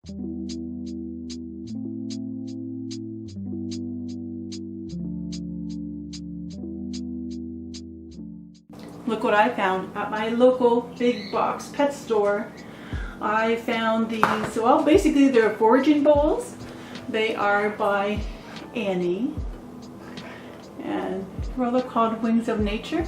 Look what I found at my local big box pet store. I found these, well, basically they're foraging bowls. They are by Annie, and they're called Wings of Nature.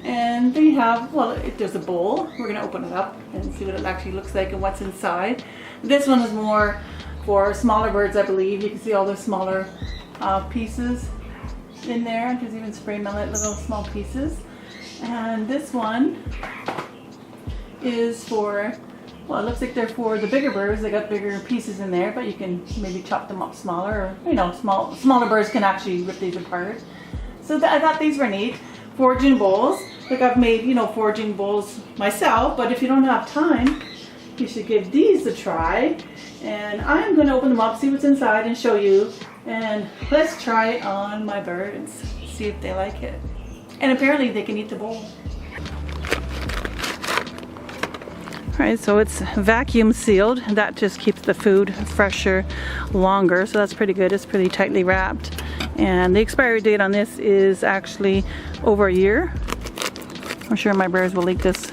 And they have, well, there's a bowl. We're gonna open it up and see what it actually looks like and what's inside. This one is more for smaller birds, I believe. You can see all the smaller pieces in there. There's even spray millet, little small pieces. And this one is for, well, it looks like they're for the bigger birds. They got bigger pieces in there, but you can maybe chop them up smaller, or, you know, smaller birds can actually rip these apart. So I thought these were neat. Foraging bowls. Like, I've made, you know, foraging bowls myself, but if you don't have time, you should give these a try. And I'm going to open them up, see what's inside, and show you. And let's try it on my birds, see if they like it. And apparently they can eat the bowl. Alright, so it's vacuum sealed. That just keeps the food fresher longer, so that's pretty good. It's pretty tightly wrapped. And the expiry date on this is actually over a year. I'm sure my birds will eat this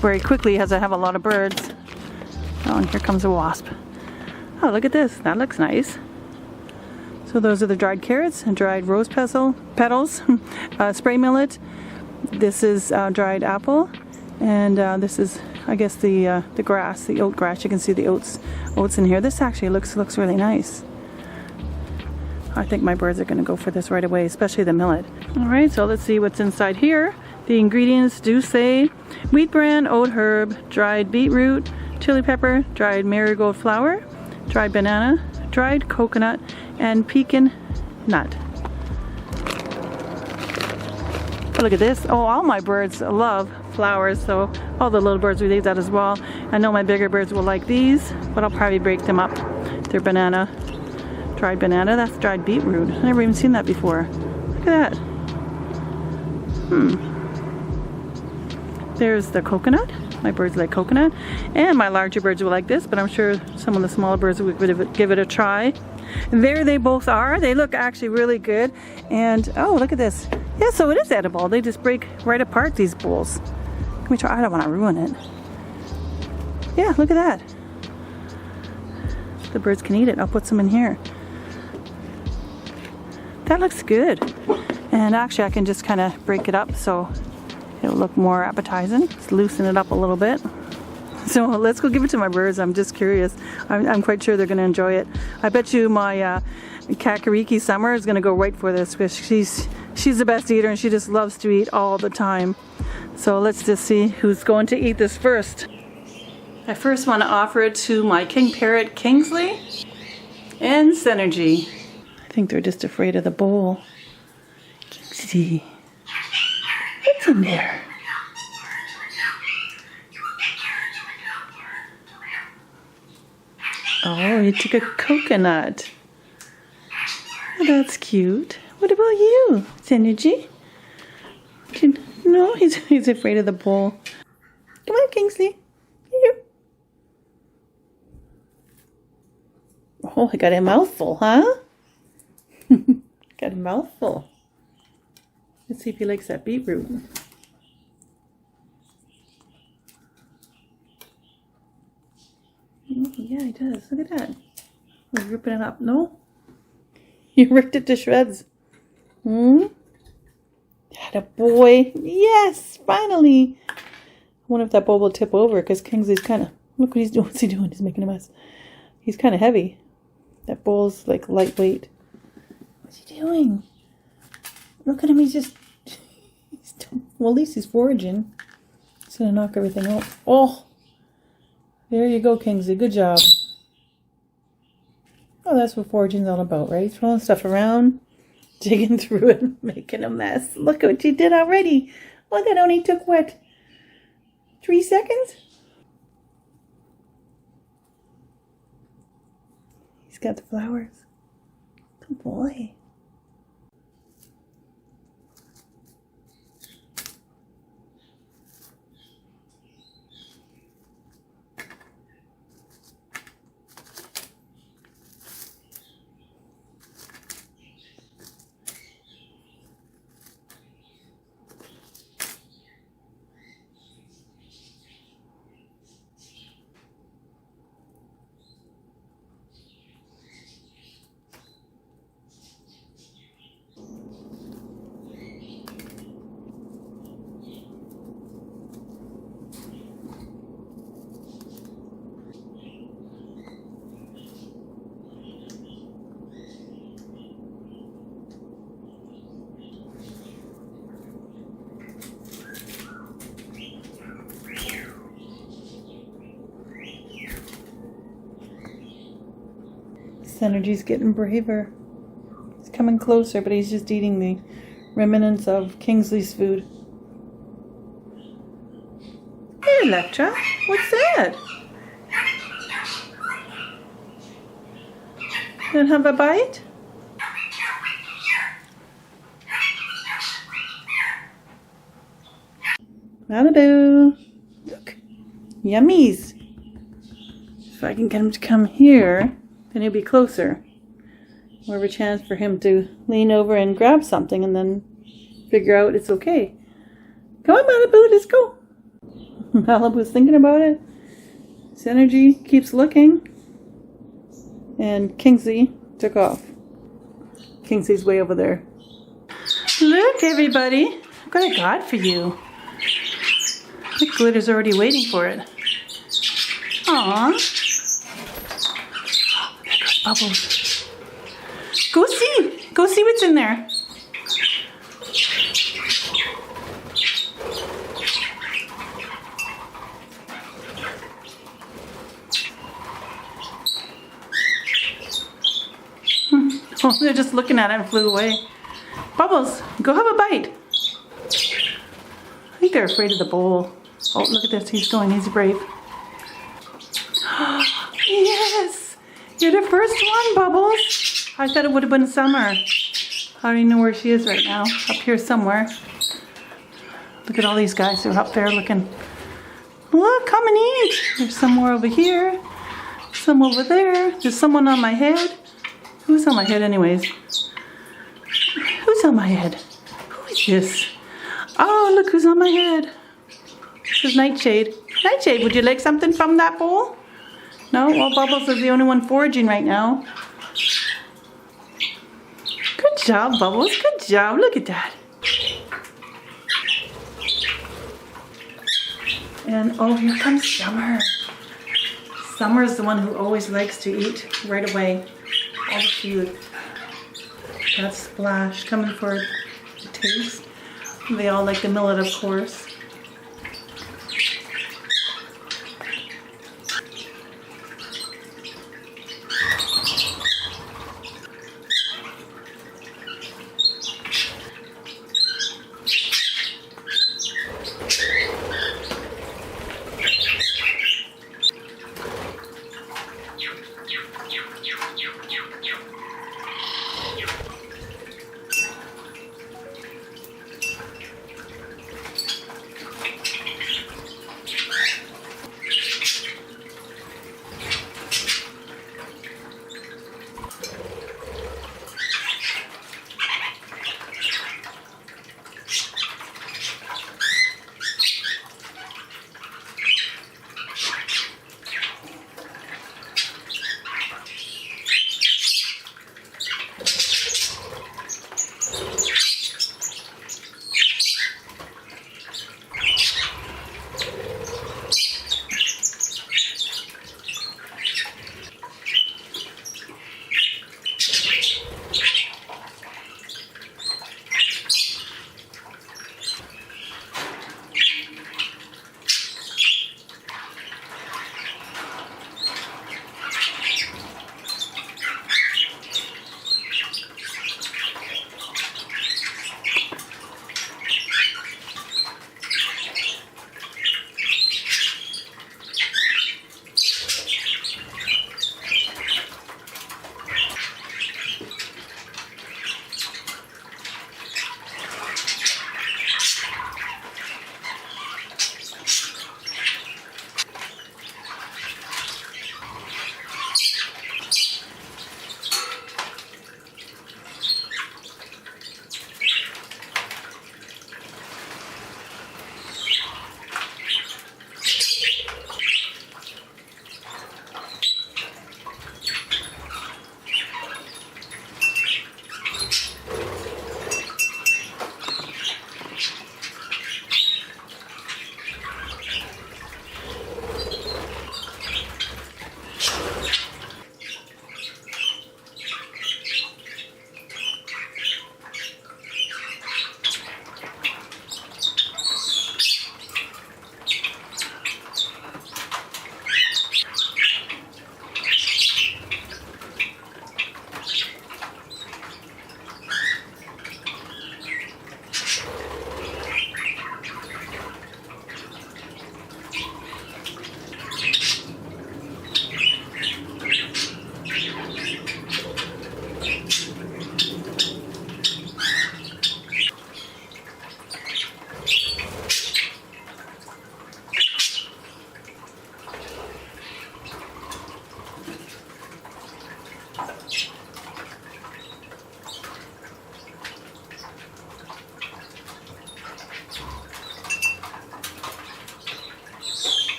very quickly as I have a lot of birds. Oh, and here comes a wasp. Oh, look at this. That looks nice. So those are the dried carrots and dried rose petals, spray millet. This is dried apple, and this is, I guess, the grass, the oat grass. You can see the oats in here. This actually looks really nice. I think my birds are going to go for this right away, especially the millet. All right, so let's see what's inside here. The ingredients do say wheat bran, oat herb, dried beetroot, chili pepper, dried marigold flower, dried banana, dried coconut, and pecan nut. Oh, look at this. Oh, all my birds love flowers, so all the little birds will eat that as well. I know my bigger birds will like these, but I'll probably break them up. They're banana, dried banana. That's dried beetroot. I've never even seen that before. Look at that. There's the coconut. My birds like coconut, and my larger birds will like this, but I'm sure some of the smaller birds will give it a try. There they both are. They look actually really good. And oh, look at this. Yeah, so it is edible. They just break right apart, these bowls. Let me try. I don't want to ruin it. Yeah, look at that. The birds can eat it. I'll put some in here. That looks good. And actually I can just kind of break it up so it'll look more appetizing. Just loosen it up a little bit. So let's go give it to my birds. I'm just curious. I'm quite sure they're going to enjoy it. I bet you my Kakariki Summer is going to go right for this, because she's the best eater and she just loves to eat all the time. So let's just see who's going to eat this first. I first want to offer it to my king parrot Kingsley and Synergy. I think they're just afraid of the bowl. Kingsley, what's in there? Oh, you took a coconut. Oh, that's cute. What about you, Synergy? No, he's afraid of the bowl. Come on, Kingsley. Here. Oh, I got a mouthful, huh? Got a mouthful. Let's see if he likes that beetroot. Oh, yeah, he does. Look at that. We're ripping it up. No? You ripped it to shreds. Attaboy. Yes, finally. I wonder if that bowl will tip over, because Kingsley's kind of... Look what he's doing. What's he doing? He's making a mess. He's kind of heavy. That bowl's like lightweight. What's he doing? Look at him. He's just... Well, at least he's foraging. He's going to knock everything out. Oh! There you go, Kingsley. Good job. Oh, that's what foraging's all about, right? Throwing stuff around, digging through it, making a mess. Look at what you did already. Oh, that only took, what, 3 seconds? He's got the flowers. Good boy. Synergy's getting braver. He's coming closer, but he's just eating the remnants of Kingsley's food. Hey, Electra, what's that? You don't have a bite? Malibu, look, yummies. If I can get him to come here, then he'll be closer. More of a chance for him to lean over and grab something and then figure out it's okay. Come on, Malibu, let's go. Malibu's thinking about it. Synergy keeps looking. And Kingsley took off. Kingsley's way over there. Look, everybody. I've got a guide for you. The glitter's already waiting for it. Aww. There goes Bubbles. Go see. Go see what's in there. Oh, they're just looking at it and flew away. Bubbles, go have a bite. I think they're afraid of the bowl. Oh, look at this. He's going. He's brave. Yes! You're the first one, Bubbles. I thought it would have been Summer. I don't even know where she is right now. Up here somewhere. Look at all these guys who are up there looking. Look, come and eat. There's some more over here. Some over there. There's someone on my head. Who's on my head anyways? Who's on my head? Who is this? Oh, look who's on my head. This is Nightshade. Nightshade, would you like something from that bowl? No? Well, Bubbles is the only one foraging right now. Good job, Bubbles. Good job. Look at that. And oh, here comes Summer. Summer is the one who always likes to eat right away. All the food. That's Splash coming for the taste. They all like the millet, of course.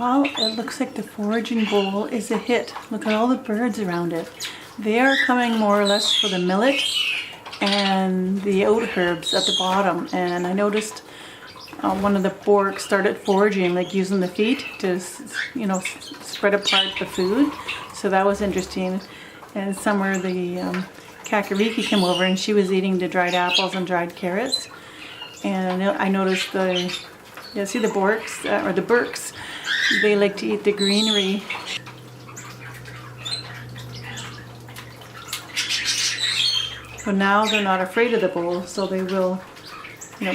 Well, it looks like the foraging bowl is a hit. Look at all the birds around it. They are coming more or less for the millet and the oat herbs at the bottom. And I noticed one of the borks started foraging, like using the feet to, spread apart the food. So that was interesting. And somewhere the kakariki came over and she was eating the dried apples and dried carrots. And I noticed the borks, or the birks, they like to eat the greenery. So now they're not afraid of the bowl, so they will,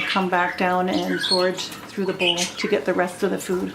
come back down and forage through the bowl to get the rest of the food.